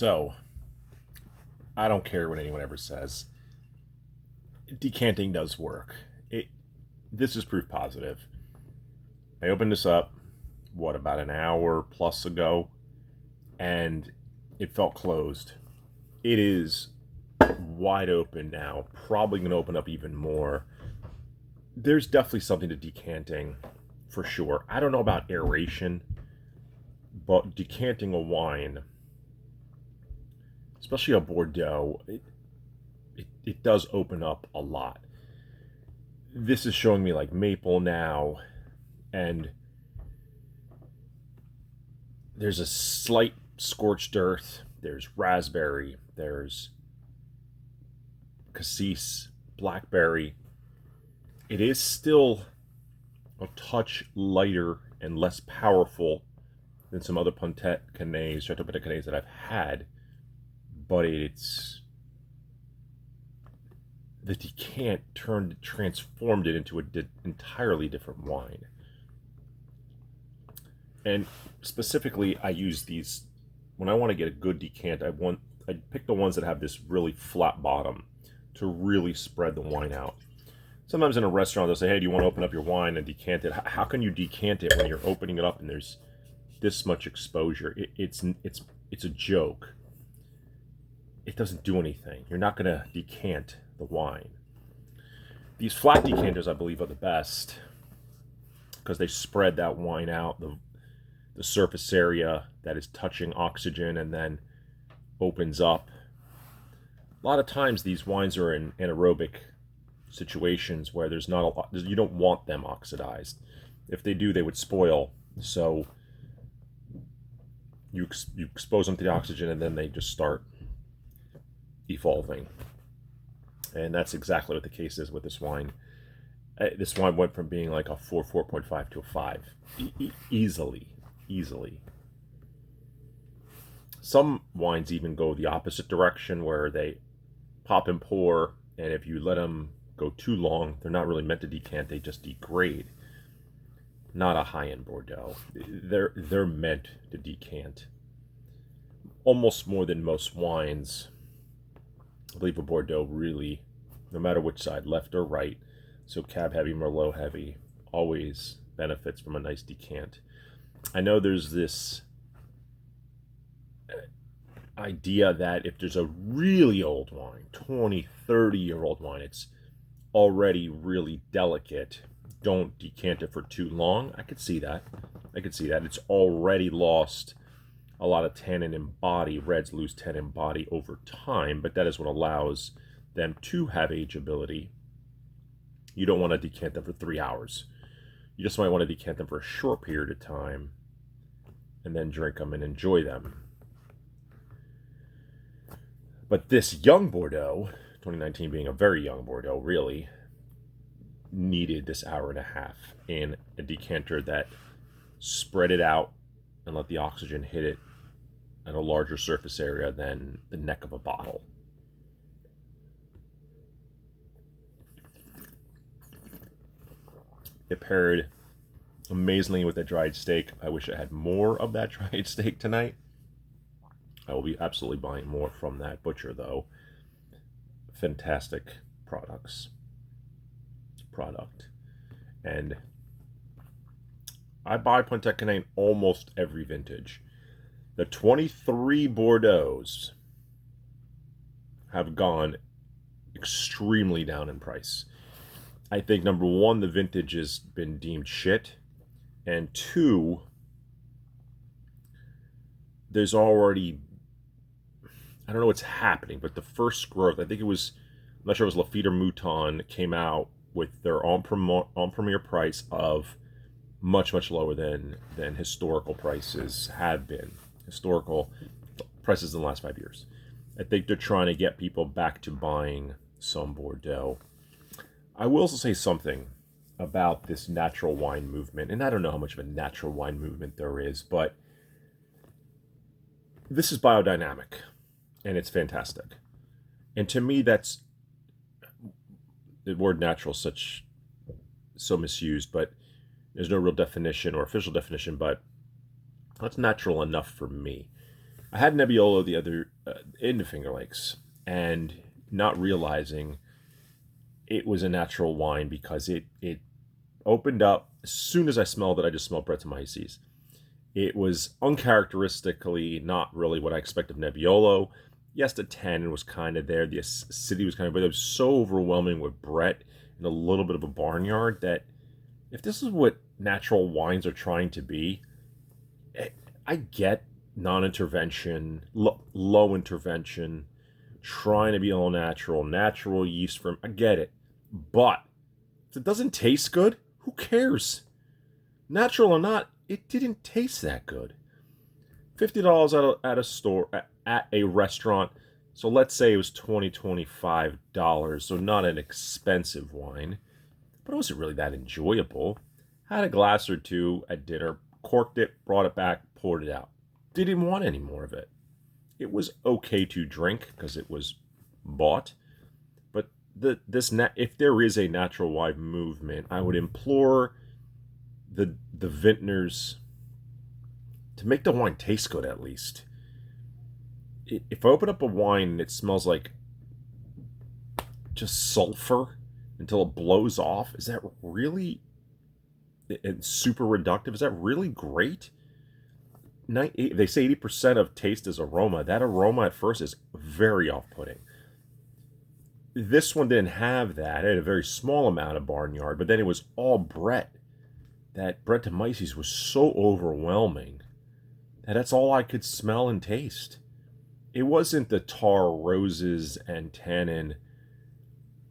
So, I don't care what anyone ever says. Decanting does work. This is proof positive. I opened this up, about an hour plus ago, and it felt closed. It is wide open now, probably going to open up even more. There's definitely something to decanting, for sure. I don't know about aeration, but decanting a wine, especially a Bordeaux, it does open up a lot. This is showing me like maple now, and there's a slight scorched earth. There's raspberry. There's cassis, blackberry. It is still a touch lighter and less powerful than some other Pontet Canets, Chateau Pontet Canets that I've had, but the decant transformed it into an entirely different wine. And specifically, I use these when I want to get a good decant. I pick the ones that have this really flat bottom to really spread the wine out. Sometimes in a restaurant they'll say, "Hey, do you want to open up your wine and decant it?" How can you decant it when you're opening it up and there's this much exposure? It's a joke. It doesn't do anything. You're not going to decant the wine. These flat decanters, I believe, are the best because they spread that wine out, the surface area that is touching oxygen, and then opens up. A lot of times these wines are in anaerobic situations where there's not a lot, you don't want them oxidized. If they do, they would spoil. So you expose them to the oxygen and then they just start evolving. And that's exactly what the case is with this wine. This wine went from being like a 4.5 to a 5. Easily. Some wines even go the opposite direction where they pop and pour, and if you let them go too long, they're not really meant to decant, they just degrade. Not a high-end Bordeaux. They're meant to decant. Almost more than most wines. I believe a Bordeaux really, no matter which side, left or right, so Cab heavy, Merlot heavy, always benefits from a nice decant. I know there's this idea that if there's a really old wine, 20, 30-year-old wine, it's already really delicate, don't decant it for too long. I could see that. It's already lost a lot of tannin in body. Reds lose tannin in body over time, but that is what allows them to have ageability. You don't want to decant them for 3 hours. You just might want to decant them for a short period of time and then drink them and enjoy them. But this young Bordeaux, 2019 being a very young Bordeaux, really needed this hour and a half in a decanter that spread it out and let the oxygen hit it at a larger surface area than the neck of a bottle. It paired amazingly with that dried steak. I wish I had more of that dried steak tonight. I will be absolutely buying more from that butcher, though. Fantastic product. And I buy Pontet Canet almost every vintage. The 23 Bordeaux's have gone extremely down in price. I think, number one, the vintage has been deemed shit. And two, there's already, I don't know what's happening, but the first growth, I think it was, I'm not sure it was Lafite or Mouton, came out with their on premier price of much lower than historical prices have been. Historical prices in the last 5 years. I think they're trying to get people back to buying some Bordeaux. I will also say something about this natural wine movement, and I don't know how much of a natural wine movement there is, but this is biodynamic, and it's fantastic. And to me, that's, the word natural is so misused, but there's no real definition or official definition, but that's natural enough for me. I had Nebbiolo the other in the Finger Lakes, and not realizing it was a natural wine because it opened up as soon as I smelled it. I just smelled Brettanomyces. It was uncharacteristically not really what I expect of Nebbiolo. Yes, the tannin was kind of there. The acidity was kind of, but it was so overwhelming with Brett and a little bit of a barnyard that if this is what natural wines are trying to be, I get non-intervention, low intervention, trying to be all natural, natural yeast from. I get it, but if it doesn't taste good, who cares? Natural or not, it didn't taste that good. $50 at a store, at a restaurant. So let's say it was $25, so not an expensive wine, but it wasn't really that enjoyable. Had a glass or two at dinner, corked it, brought it back, poured it out. Didn't want any more of it. It was okay to drink because it was bought, but if there is a natural wine movement, I would implore the vintners to make the wine taste good at least. If I open up a wine and it smells like just sulfur until it blows off, is that really and super reductive? Is that really great? They say 80% of taste is aroma. That aroma at first is very off-putting. This one didn't have that. It had a very small amount of barnyard, but then it was all Brett. That Brettanomyces was so overwhelming that that's all I could smell and taste. It wasn't the tar, roses, and tannin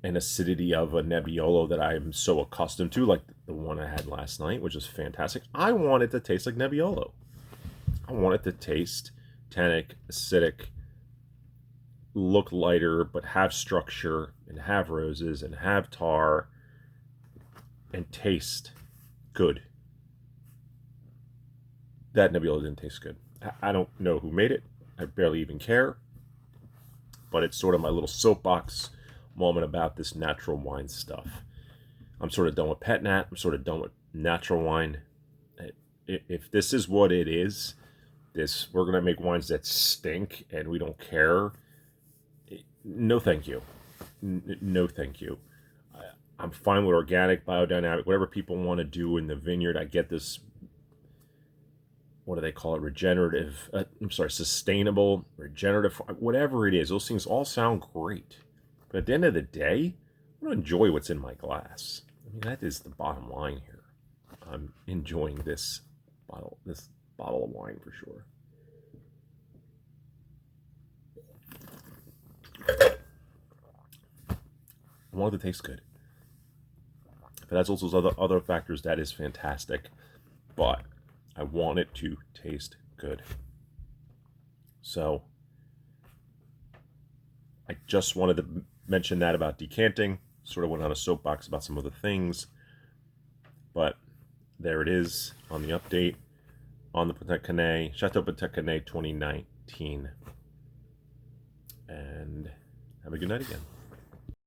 and acidity of a Nebbiolo that I'm so accustomed to, like the one I had last night, which is fantastic. I want it to taste like Nebbiolo. I want it to taste tannic, acidic, look lighter, but have structure, and have roses, and have tar, and taste good. That Nebbiolo didn't taste good. I don't know who made it. I barely even care. But it's sort of my little soapbox moment about this natural wine stuff. I'm sort of done with pet nat. I'm sort of done with natural wine. If this is what it is, we're gonna make wines that stink and we don't care. No, thank you. No, thank you. I'm fine with organic, biodynamic, whatever people want to do in the vineyard. I get this. What do they call it? Regenerative. Sustainable, regenerative, whatever it is. Those things all sound great. But at the end of the day, I want to enjoy what's in my glass. I mean, that is the bottom line here. I'm enjoying this bottle of wine for sure. I want it to taste good. If it has also those other factors, that is fantastic. But I want it to taste good. So I just wanted to mention that about decanting. Sort of went on a soapbox about some other things. But there it is on the update on the Petit Canet, Chateau Petit Canet 2019. And have a good night again.